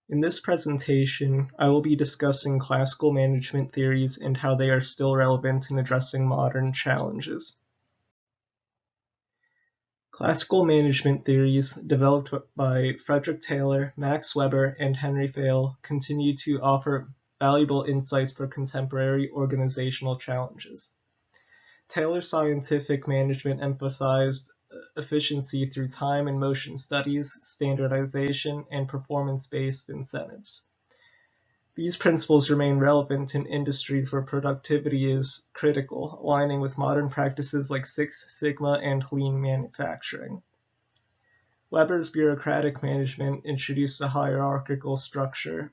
In this presentation, I will be discussing classical management theories and how they are still relevant in addressing modern challenges. Classical management theories, developed by Frederick Taylor, Max Weber, and Henry Fayol, continue to offer valuable insights for contemporary organizational challenges. Taylor's scientific management emphasized efficiency through time and motion studies, standardization, and performance-based incentives. These principles remain relevant in industries where productivity is critical, aligning with modern practices like Six Sigma and lean manufacturing. Weber's bureaucratic management introduced a hierarchical structure,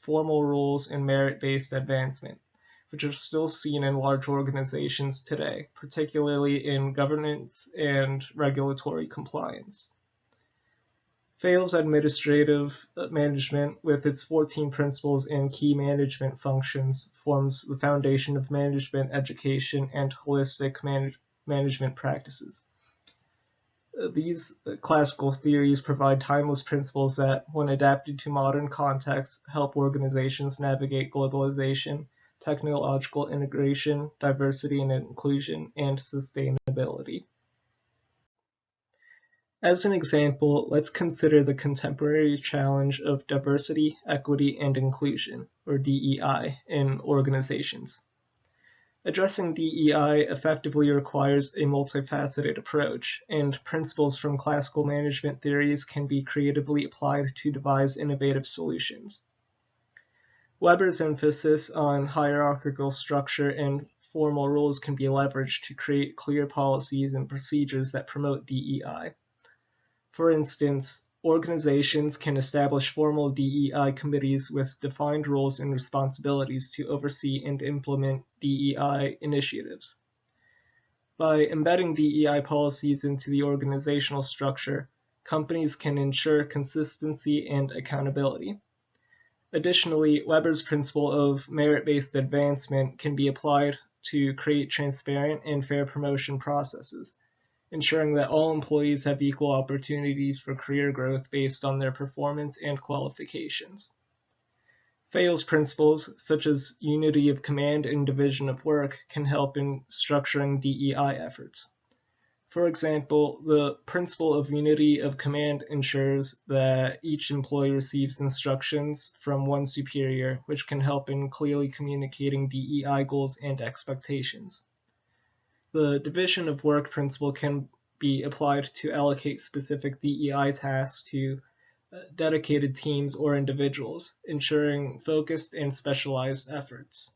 formal rules, and merit-based advancement, which are still seen in large organizations today, particularly in governance and regulatory compliance. Fayol's administrative management, with its 14 principles and key management functions, forms the foundation of management education and holistic management practices. These classical theories provide timeless principles that, when adapted to modern contexts, help organizations navigate globalization, technological integration, diversity and inclusion, and sustainability. As an example, let's consider the contemporary challenge of diversity, equity, and inclusion, or DEI, in organizations. Addressing DEI effectively requires a multifaceted approach, and principles from classical management theories can be creatively applied to devise innovative solutions. Weber's emphasis on hierarchical structure and formal rules can be leveraged to create clear policies and procedures that promote DEI. For instance, organizations can establish formal DEI committees with defined roles and responsibilities to oversee and implement DEI initiatives. By embedding DEI policies into the organizational structure, companies can ensure consistency and accountability. Additionally, Weber's principle of merit-based advancement can be applied to create transparent and fair promotion processes, ensuring that all employees have equal opportunities for career growth based on their performance and qualifications. Fayol's principles, such as unity of command and division of work, can help in structuring DEI efforts. For example, the principle of unity of command ensures that each employee receives instructions from one superior, which can help in clearly communicating DEI goals and expectations. The division of work principle can be applied to allocate specific DEI tasks to dedicated teams or individuals, ensuring focused and specialized efforts.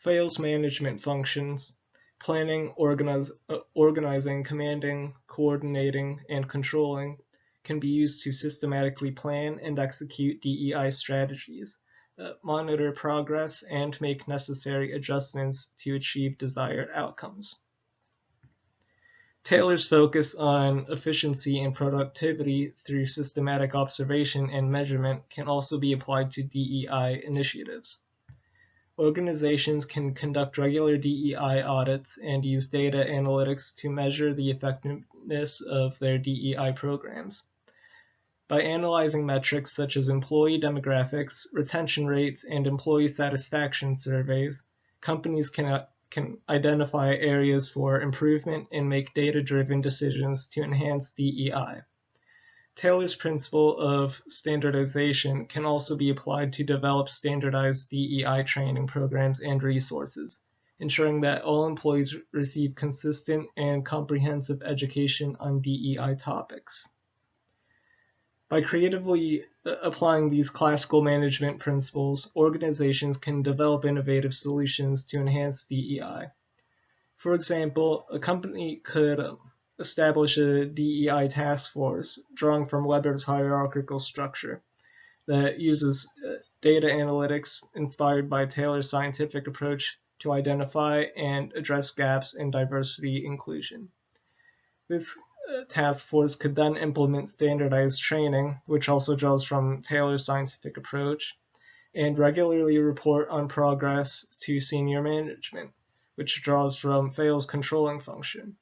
Fayol's management functions, planning, organizing, commanding, coordinating, and controlling, can be used to systematically plan and execute DEI strategies, monitor progress, and make necessary adjustments to achieve desired outcomes. Taylor's focus on efficiency and productivity through systematic observation and measurement can also be applied to DEI initiatives. Organizations can conduct regular DEI audits and use data analytics to measure the effectiveness of their DEI programs. By analyzing metrics such as employee demographics, retention rates, and employee satisfaction surveys, companies can identify areas for improvement and make data-driven decisions to enhance DEI. Taylor's principle of standardization can also be applied to develop standardized DEI training programs and resources, ensuring that all employees receive consistent and comprehensive education on DEI topics. By creatively applying these classical management principles, organizations can develop innovative solutions to enhance DEI. For example, a company could establish a DEI task force drawing from Weber's hierarchical structure that uses data analytics inspired by Taylor's scientific approach to identify and address gaps in diversity inclusion. This task force could then implement standardized training, which also draws from Taylor's scientific approach, and regularly report on progress to senior management, which draws from Fayol's controlling function,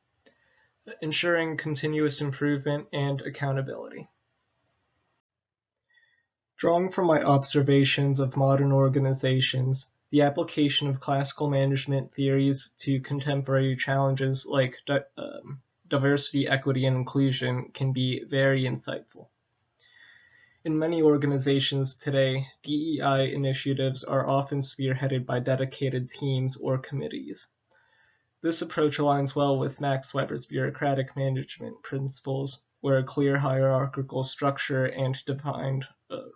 ensuring continuous improvement and accountability. Drawing from my observations of modern organizations, the application of classical management theories to contemporary challenges like diversity, equity, and inclusion can be very insightful. In many organizations today, DEI initiatives are often spearheaded by dedicated teams or committees. This approach aligns well with Max Weber's bureaucratic management principles, where a clear hierarchical structure and defined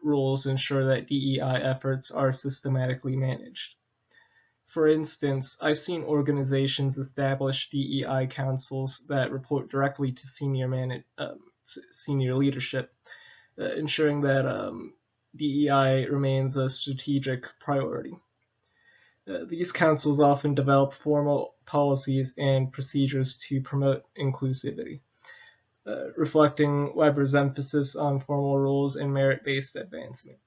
rules ensure that DEI efforts are systematically managed. For instance, I've seen organizations establish DEI councils that report directly to senior leadership, ensuring that DEI remains a strategic priority. These councils often develop formal policies and procedures to promote inclusivity, reflecting Weber's emphasis on formal rules and merit-based advancement.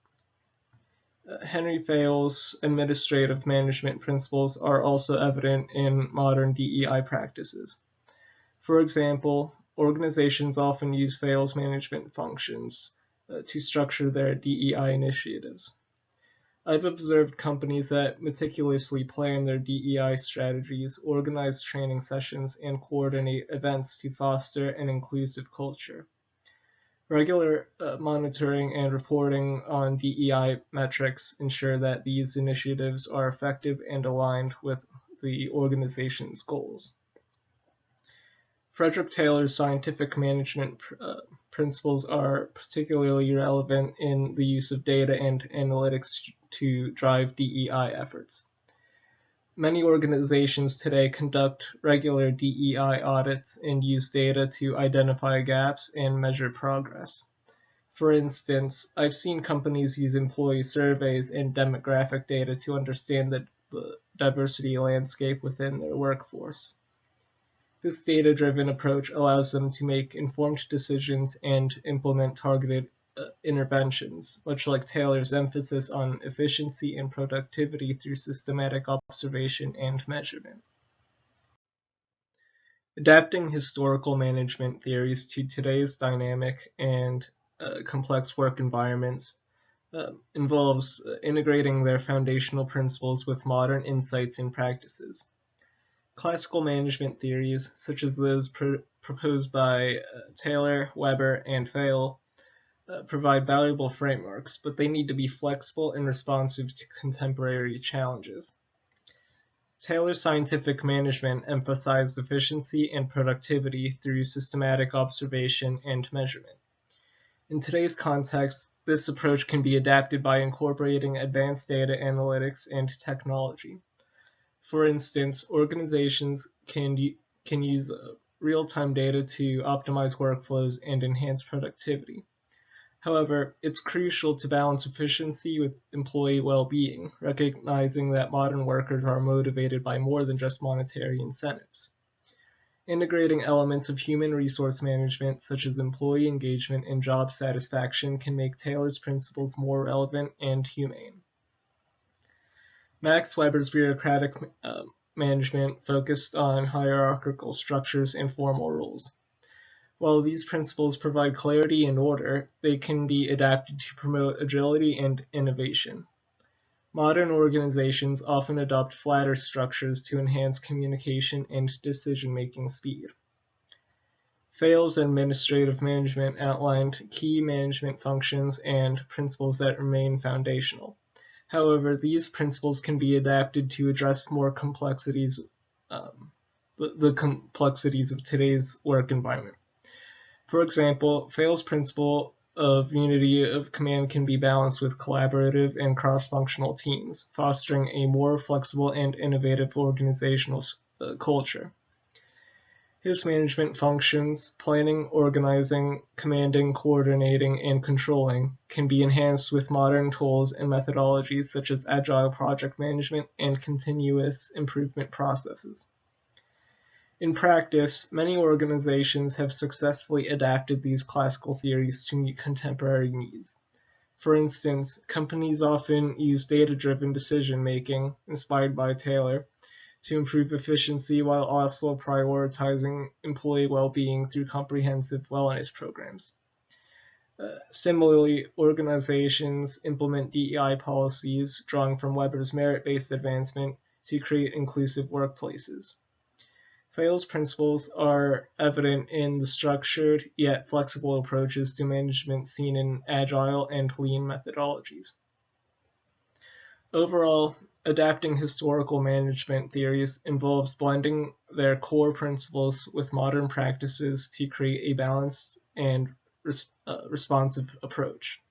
Henry Fayol's administrative management principles are also evident in modern DEI practices. For example, organizations often use Fayol's management functions to structure their DEI initiatives. I've observed companies that meticulously plan their DEI strategies, organize training sessions, and coordinate events to foster an inclusive culture. Regular monitoring and reporting on DEI metrics ensure that these initiatives are effective and aligned with the organization's goals. Frederick Taylor's scientific management principles are particularly relevant in the use of data and analytics to drive DEI efforts. Many organizations today conduct regular DEI audits and use data to identify gaps and measure progress. For instance, I've seen companies use employee surveys and demographic data to understand the diversity landscape within their workforce. This data-driven approach allows them to make informed decisions and implement targeted interventions, much like Taylor's emphasis on efficiency and productivity through systematic observation and measurement. Adapting historical management theories to today's dynamic and complex work environments involves integrating their foundational principles with modern insights and practices. Classical management theories, such as those proposed by Taylor, Weber, and Fayol, provide valuable frameworks, but they need to be flexible and responsive to contemporary challenges. Taylor's scientific management emphasized efficiency and productivity through systematic observation and measurement. In today's context, this approach can be adapted by incorporating advanced data analytics and technology. For instance, organizations can use real-time data to optimize workflows and enhance productivity. However, it's crucial to balance efficiency with employee well-being, recognizing that modern workers are motivated by more than just monetary incentives. Integrating elements of human resource management, such as employee engagement and job satisfaction, can make Taylor's principles more relevant and humane. Max Weber's bureaucratic management focused on hierarchical structures and formal rules. While these principles provide clarity and order, they can be adapted to promote agility and innovation. Modern organizations often adopt flatter structures to enhance communication and decision-making speed. Fayol's administrative management outlined key management functions and principles that remain foundational. However, these principles can be adapted to address more complexities, the complexities of today's work environment. For example, Fayol's principle of unity of command can be balanced with collaborative and cross-functional teams, fostering a more flexible and innovative organizational culture. His management functions, planning, organizing, commanding, coordinating, and controlling, can be enhanced with modern tools and methodologies such as agile project management and continuous improvement processes. In practice, many organizations have successfully adapted these classical theories to meet contemporary needs. For instance, companies often use data-driven decision-making, inspired by Taylor, to improve efficiency while also prioritizing employee well-being through comprehensive wellness programs. Similarly, organizations implement DEI policies drawing from Weber's merit-based advancement to create inclusive workplaces. Fayol's principles are evident in the structured yet flexible approaches to management seen in agile and lean methodologies. Overall, adapting historical management theories involves blending their core principles with modern practices to create a balanced and responsive approach.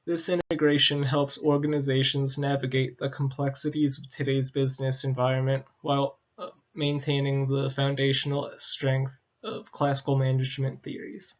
This integration helps organizations navigate the complexities of today's business environment while maintaining the foundational strengths of classical management theories.